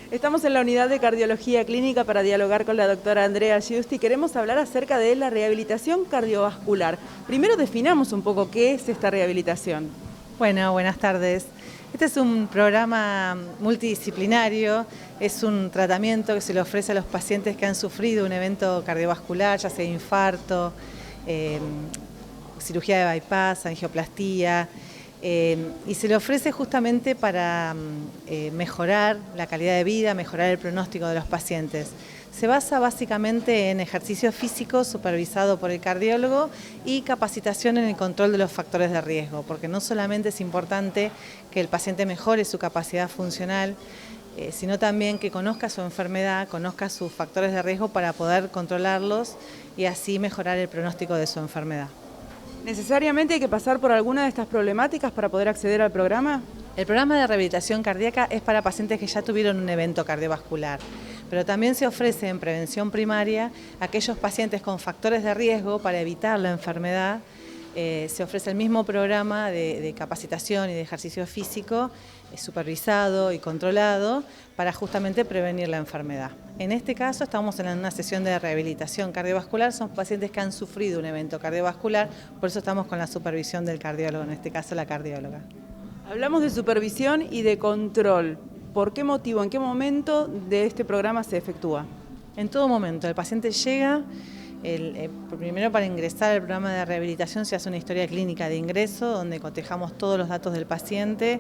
Estamos en la unidad de cardiología clínica para dialogar con la doctora Andrea Giusti. Queremos hablar acerca de la rehabilitación cardiovascular. Primero definamos un poco qué es esta rehabilitación. Bueno, buenas tardes. Este es un programa multidisciplinario, es un tratamiento que se le ofrece a los pacientes que han sufrido un evento cardiovascular, ya sea infarto, cirugía de bypass, angioplastía, y se le ofrece justamente para mejorar la calidad de vida, mejorar el pronóstico de los pacientes. Se basa básicamente en ejercicio físico supervisado por el cardiólogo y capacitación en el control de los factores de riesgo, porque no solamente es importante que el paciente mejore su capacidad funcional, sino también que conozca su enfermedad, conozca sus factores de riesgo para poder controlarlos y así mejorar el pronóstico de su enfermedad. ¿Necesariamente hay que pasar por alguna de estas problemáticas para poder acceder al programa? El programa de rehabilitación cardíaca es para pacientes que ya tuvieron un evento cardiovascular, pero también se ofrece en prevención primaria a aquellos pacientes con factores de riesgo para evitar la enfermedad. Se ofrece el mismo programa de capacitación y de ejercicio físico supervisado y controlado para justamente prevenir la enfermedad. En este caso estamos en una sesión de rehabilitación cardiovascular, son pacientes que han sufrido un evento cardiovascular, por eso estamos con la supervisión del cardiólogo, en este caso la cardióloga. Hablamos de supervisión y de control. ¿Por qué motivo, en qué momento de este programa se efectúa? En todo momento, el paciente llega. Primero, para ingresar al programa de rehabilitación se hace una historia clínica de ingreso donde cotejamos todos los datos del paciente,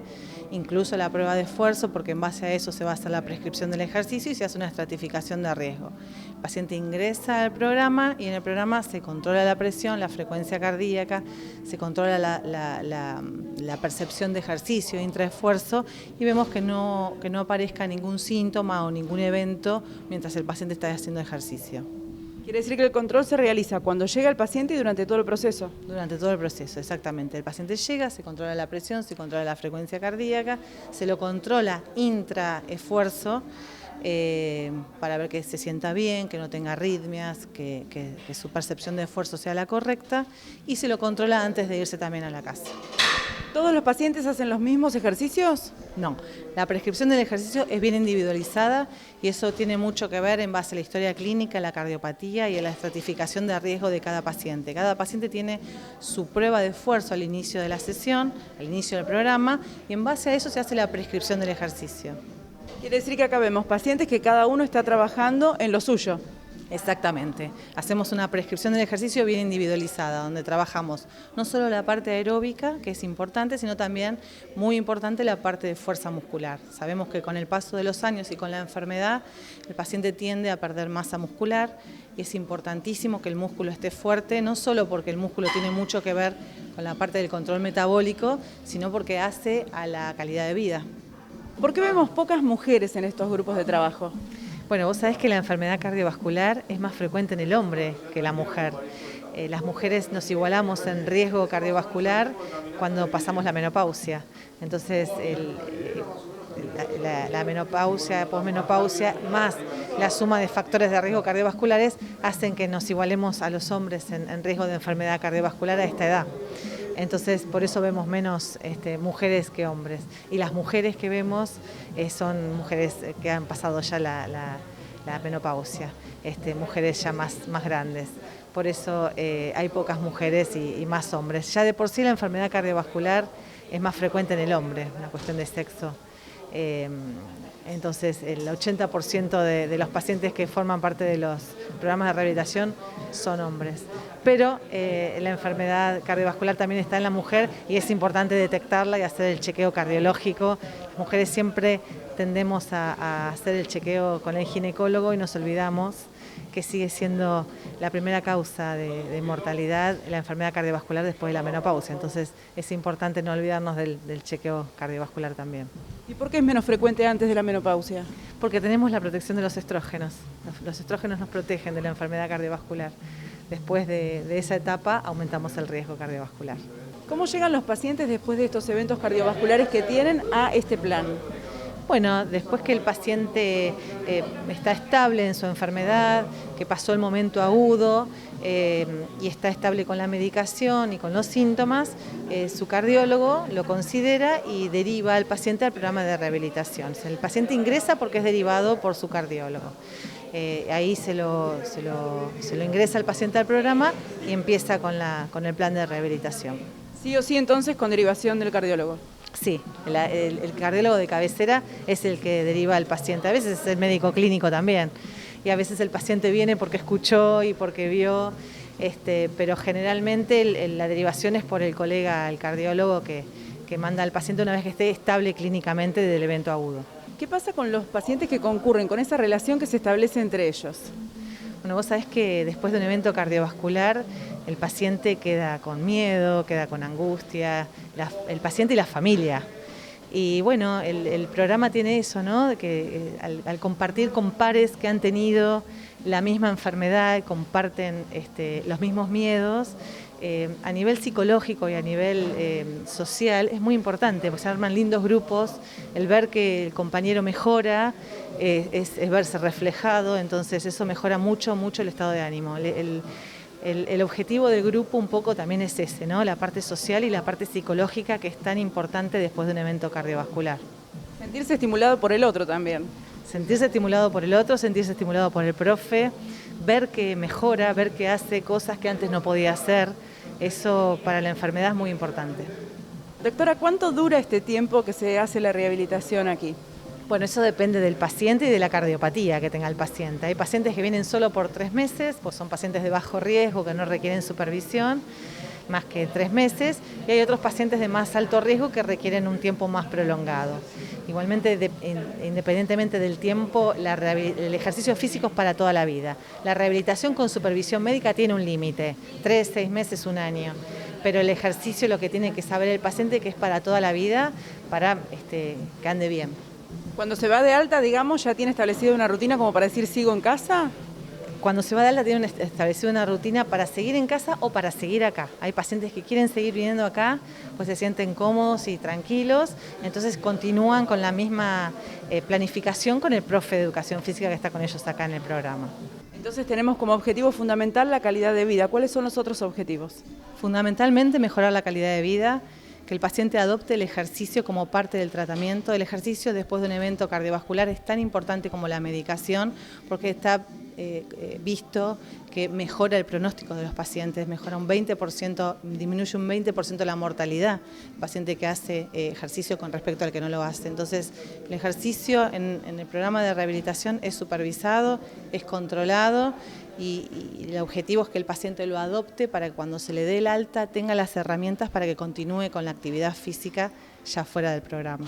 incluso la prueba de esfuerzo, porque en base a eso se basa la prescripción del ejercicio y se hace una estratificación de riesgo. El paciente ingresa al programa y en el programa se controla la presión, la frecuencia cardíaca, se controla la percepción de ejercicio, intraesfuerzo, y vemos que no aparezca ningún síntoma o ningún evento mientras el paciente está haciendo ejercicio. Quiere decir que el control se realiza cuando llega el paciente y durante todo el proceso. Durante todo el proceso, exactamente. El paciente llega, se controla la presión, se controla la frecuencia cardíaca, se lo controla intraesfuerzo para ver que se sienta bien, que no tenga arritmias, que su percepción de esfuerzo sea la correcta, y se lo controla antes de irse también a la casa. ¿Todos los pacientes hacen los mismos ejercicios? No, la prescripción del ejercicio es bien individualizada y eso tiene mucho que ver en base a la historia clínica, la cardiopatía y a la estratificación de riesgo de cada paciente. Cada paciente tiene su prueba de esfuerzo al inicio de la sesión, al inicio del programa, y en base a eso se hace la prescripción del ejercicio. Quiere decir que acá vemos pacientes que cada uno está trabajando en lo suyo. Exactamente. Hacemos una prescripción del ejercicio bien individualizada, donde trabajamos no solo la parte aeróbica, que es importante, sino también muy importante la parte de fuerza muscular. Sabemos que con el paso de los años y con la enfermedad, el paciente tiende a perder masa muscular y es importantísimo que el músculo esté fuerte, no solo porque el músculo tiene mucho que ver con la parte del control metabólico, sino porque hace a la calidad de vida. ¿Por qué vemos pocas mujeres en estos grupos de trabajo? Bueno, vos sabés que la enfermedad cardiovascular es más frecuente en el hombre que la mujer. Las mujeres nos igualamos en riesgo cardiovascular cuando pasamos la menopausia. Entonces, la menopausia, posmenopausia, más la suma de factores de riesgo cardiovasculares hacen que nos igualemos a los hombres en riesgo de enfermedad cardiovascular a esta edad. Entonces, por eso vemos menos mujeres que hombres. Y las mujeres que vemos son mujeres que han pasado ya la menopausia, mujeres ya más grandes. Por eso hay pocas mujeres y más hombres. Ya de por sí la enfermedad cardiovascular es más frecuente en el hombre, una cuestión de sexo. Entonces, el 80% de los pacientes que forman parte de los programas de rehabilitación son hombres. Pero la enfermedad cardiovascular también está en la mujer y es importante detectarla y hacer el chequeo cardiológico. Las mujeres siempre tendemos a hacer el chequeo con el ginecólogo y nos olvidamos que sigue siendo la primera causa de mortalidad la enfermedad cardiovascular después de la menopausia. Entonces es importante no olvidarnos del chequeo cardiovascular también. ¿Y por qué es menos frecuente antes de la menopausia? Porque tenemos la protección de los estrógenos. Los estrógenos nos protegen de la enfermedad cardiovascular. Después de esa etapa aumentamos el riesgo cardiovascular. ¿Cómo llegan los pacientes después de estos eventos cardiovasculares que tienen a este plan? Bueno, después que el paciente está estable en su enfermedad, que pasó el momento agudo y está estable con la medicación y con los síntomas, su cardiólogo lo considera y deriva al paciente al programa de rehabilitación. O sea, el paciente ingresa porque es derivado por su cardiólogo. Ahí se lo ingresa el paciente al programa y empieza con el plan de rehabilitación. Sí o sí, entonces, con derivación del cardiólogo. Sí, el cardiólogo de cabecera es el que deriva al paciente. A veces es el médico clínico también. Y a veces el paciente viene porque escuchó y porque vio, pero generalmente la derivación es por el colega, el cardiólogo, que manda al paciente una vez que esté estable clínicamente del evento agudo. ¿Qué pasa con los pacientes que concurren, con esa relación que se establece entre ellos? Bueno, vos sabés que después de un evento cardiovascular, el paciente queda con miedo, queda con angustia, el paciente y la familia. Y bueno, el programa tiene eso, ¿no? Que al compartir con pares que han tenido la misma enfermedad, comparten los mismos miedos, a nivel psicológico y a nivel social es muy importante, porque se arman lindos grupos, el ver que el compañero mejora es verse reflejado, entonces eso mejora mucho el estado de ánimo. El objetivo del grupo un poco también es ese, ¿no? La parte social y la parte psicológica, que es tan importante después de un evento cardiovascular. Sentirse estimulado por el otro también. Sentirse estimulado por el otro, sentirse estimulado por el profe, ver que mejora, ver que hace cosas que antes no podía hacer, eso para la enfermedad es muy importante. Doctora, ¿cuánto dura este tiempo que se hace la rehabilitación aquí? Bueno, eso depende del paciente y de la cardiopatía que tenga el paciente. Hay pacientes que vienen solo por 3 meses, pues son pacientes de bajo riesgo que no requieren supervisión más que 3 meses, y hay otros pacientes de más alto riesgo que requieren un tiempo más prolongado. Igualmente, independientemente del tiempo, el ejercicio físico es para toda la vida. La rehabilitación con supervisión médica tiene un límite, 3, 6 meses, 1 año. Pero el ejercicio, lo que tiene que saber el paciente, que es para toda la vida, para que ande bien. Cuando se va de alta, digamos, ¿ya tiene establecida una rutina como para decir sigo en casa? Cuando se va de alta tiene establecida una rutina para seguir en casa o para seguir acá. Hay pacientes que quieren seguir viniendo acá, pues se sienten cómodos y tranquilos, entonces continúan con la misma planificación con el profe de educación física que está con ellos acá en el programa. Entonces tenemos como objetivo fundamental la calidad de vida. ¿Cuáles son los otros objetivos? Fundamentalmente mejorar la calidad de vida, que el paciente adopte el ejercicio como parte del tratamiento. El ejercicio después de un evento cardiovascular es tan importante como la medicación, porque está visto que mejora el pronóstico de los pacientes, mejora un 20%, disminuye un 20% la mortalidad del paciente que hace ejercicio con respecto al que no lo hace. Entonces, el ejercicio en el programa de rehabilitación es supervisado, es controlado y el objetivo es que el paciente lo adopte para que cuando se le dé el alta tenga las herramientas para que continúe con la actividad física ya fuera del programa.